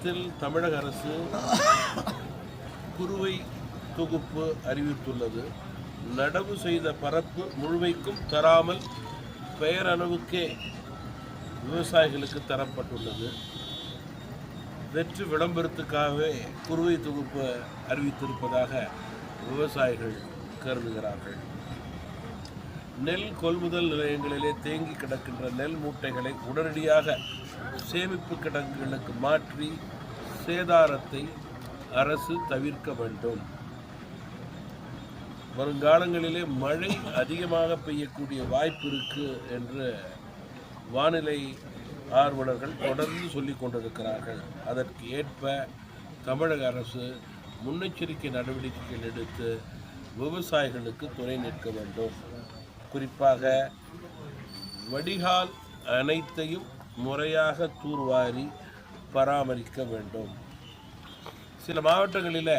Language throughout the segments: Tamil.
சமீபத்தில் தமிழக அரசு குறுவை தொகுப்பு அறிவித்துள்ளது. நடவு செய்த பரப்பு முழுமைக்கும் தராமல் பெயரளவுக்கே விவசாயிகளுக்கு தரப்பட்டுள்ளது. வெற்று விளம்பரத்துக்காகவே குறுவை தொகுப்பு அறிவித்திருப்பதாக விவசாயிகள் கருதுகிறார்கள். நெல் கொள்முதல் நிலையங்களிலே தேங்கி கிடக்கின்ற நெல் மூட்டைகளை உடனடியாக சேமிப்பு கிடங்குகளுக்கு மாற்றி சேதாரத்தை அரசு தவிர்க்க வேண்டும். வருங்காலங்களிலே மழை அதிகமாக பெய்யக்கூடிய வாய்ப்பு இருக்கு என்று வானிலை ஆர்வலர்கள் தொடர்ந்து சொல்லிக் கொண்டிருக்கிறார்கள். அதற்கு ஏற்ப தமிழக அரசு முன்னெச்சரிக்கை நடவடிக்கைகள் எடுத்து விவசாயிகளுக்கு துணை நிற்க வேண்டும். குறிப்பாக வடிகால் அனைத்தையும் முறையாக தூர்வாரி பராமரிக்க வேண்டும். சில மாவட்டங்களில்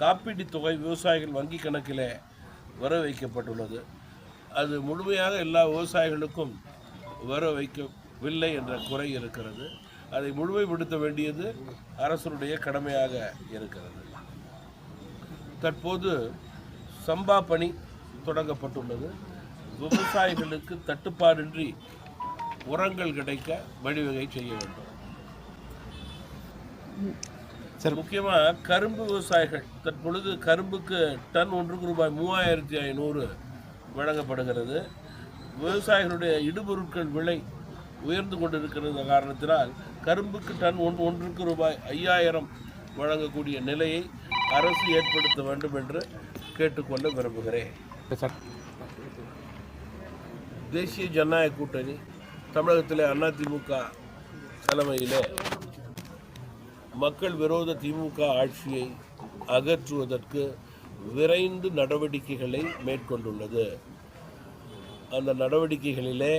காப்பீட்டு தொகை விவசாயிகள் வங்கி கணக்கில் வர வைக்கப்பட்டுள்ளது. அது முழுமையாக எல்லா விவசாயிகளுக்கும் வர வைக்கவில்லை என்ற குறை இருக்கிறது. அதை முழுமைப்படுத்த வேண்டியது அரசுடைய கடமையாக இருக்கிறது. தற்போது சம்பா பணி தொடங்கப்பட்டுள்ளது. விவசாயிகளுக்கு தட்டுப்பாடின்றி உரங்கள் கிடைக்க வழிவகை செய்ய வேண்டும். முக்கியமாக கரும்பு விவசாயிகள் தற்பொழுது கரும்புக்கு டன் ஒன்றுக்கு ரூபாய் 3500 வழங்கப்படுகிறது. விவசாயிகளுடைய இடுபொருட்கள் விலை உயர்ந்து கொண்டிருக்கிறது காரணத்தினால் கரும்புக்கு டன் ஒன்றுக்கு ரூபாய் 5000 வழங்கக்கூடிய நிலையை அரசு ஏற்படுத்த வேண்டும் என்று கேட்டுக்கொள்ள விரும்புகிறேன். தேசிய ஜனநாயக கூட்டணி தமிழகத்திலே அதிமுக தலைமையிலே மக்கள் விரோத திமுக ஆட்சியை அகற்றுவதற்கு விரைந்து நடவடிக்கைகளை மேற்கொண்டுள்ளது. அந்த நடவடிக்கைகளிலே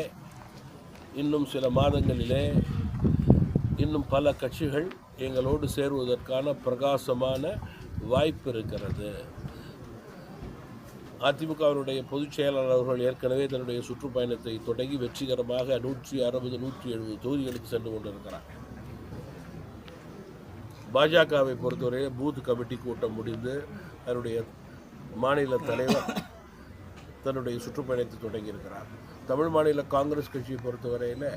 இன்னும் சில மாதங்களிலே இன்னும் பல கட்சிகள் எங்களோடு சேருவதற்கான பிரகாசமான வாய்ப்பு இருக்கிறது. அதிமுகவினுடைய பொதுச் செயலாளர் அவர்கள் ஏற்கனவே தன்னுடைய சுற்றுப்பயணத்தை தொடங்கி வெற்றிகரமாக 160-170 தொகுதிகளுக்கு சென்று கொண்டிருக்கிறார். பாஜகவை பொறுத்தவரை பூத் கமிட்டி கூட்டம் முடிந்து அதனுடைய மாநில தலைவர் தன்னுடைய சுற்றுப்பயணத்தை தொடங்கியிருக்கிறார். தமிழ் மாநில காங்கிரஸ் கட்சியை பொறுத்தவரையில்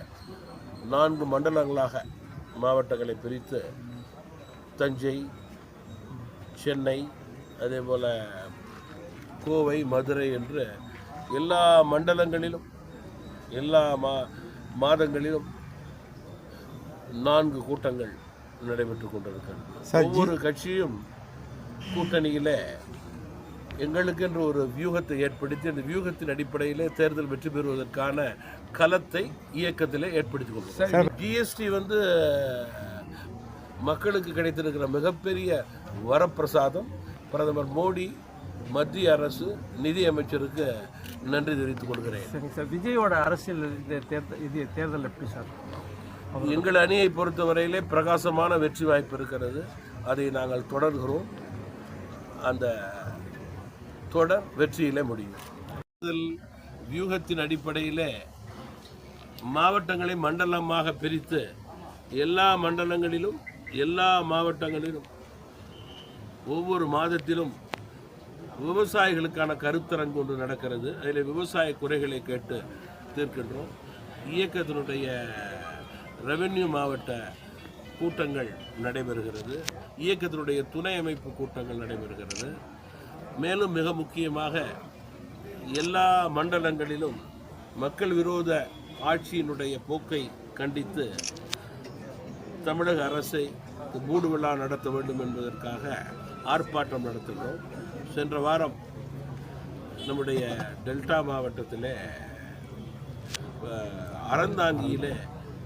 4 மண்டலங்களாக மாவட்டங்களை பிரித்து தஞ்சை, சென்னை, அதே போல் கோவை, மதுரை என்று எல்லா மண்டலங்களிலும் எல்லா மாதங்களிலும் 4 கூட்டங்கள் நடைபெற்று கொண்டிருக்கிறது. ஒவ்வொரு கட்சியும் கூட்டணியில் எங்களுக்கென்று ஒரு வியூகத்தை ஏற்படுத்தி அந்த வியூகத்தின் அடிப்படையில் தேர்தல் வெற்றி பெறுவதற்கான களத்தை இயக்கத்தில் ஏற்படுத்தி கொண்டிருக்கிறது. ஜிஎஸ்டி மக்களுக்கு கிடைத்திருக்கிற மிகப்பெரிய வரப்பிரசாதம். பிரதமர் மோடி, மத்திய அரசு, நிதி அமைச்சருக்கு நன்றி தெரிவித்துக் கொள்கிறேன். சார், விஜயோட அரசியல் தேர்தல் எப்படி சார்? எங்கள் அணியை பொறுத்தவரையிலே பிரகாசமான வெற்றி வாய்ப்பு இருக்கிறது. அதை நாங்கள் தொடர்கிறோம். அந்த தொடர் வெற்றியிலே முடியும். வியூகத்தின் அடிப்படையில் மாவட்டங்களை மண்டலமாக பிரித்து எல்லா மண்டலங்களிலும் எல்லா மாவட்டங்களிலும் ஒவ்வொரு மாதத்திலும் விவசாயிகளுக்கான கருத்தரங்கு ஒன்று நடக்கிறது. அதில் விவசாய குறைகளை கேட்டு தீர்க்கின்றோம். இயக்கத்தினுடைய ரெவென்யூ மாவட்ட கூட்டங்கள் நடைபெறுகிறது. இயக்கத்தினுடைய துணை அமைப்பு கூட்டங்கள் நடைபெறுகிறது. மேலும் மிக முக்கியமாக எல்லா மண்டலங்களிலும் மக்கள் விரோத ஆட்சியினுடைய போக்கை கண்டித்து தமிழக அரசை மூடு விழா நடத்த வேண்டும் என்பதற்காக ஆர்ப்பாட்டம் நடத்துகிறோம். சென்ற வாரம் நம்முடைய டெல்டா மாவட்டத்தில் அறந்தாங்கியில்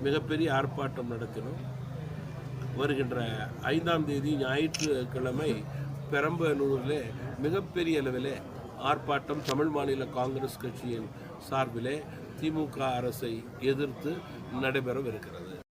மிகப்பெரிய ஆர்ப்பாட்டம் நடத்தினோம். வருகின்ற 5ஆம் தேதி ஞாயிற்றுக்கிழமை பெரம்பலூரில் மிகப்பெரிய அளவில் ஆர்ப்பாட்டம் தமிழ் மாநில காங்கிரஸ் கட்சியின் சார்பிலே திமுக அரசை எதிர்த்து நடைபெறவிருக்கிறது.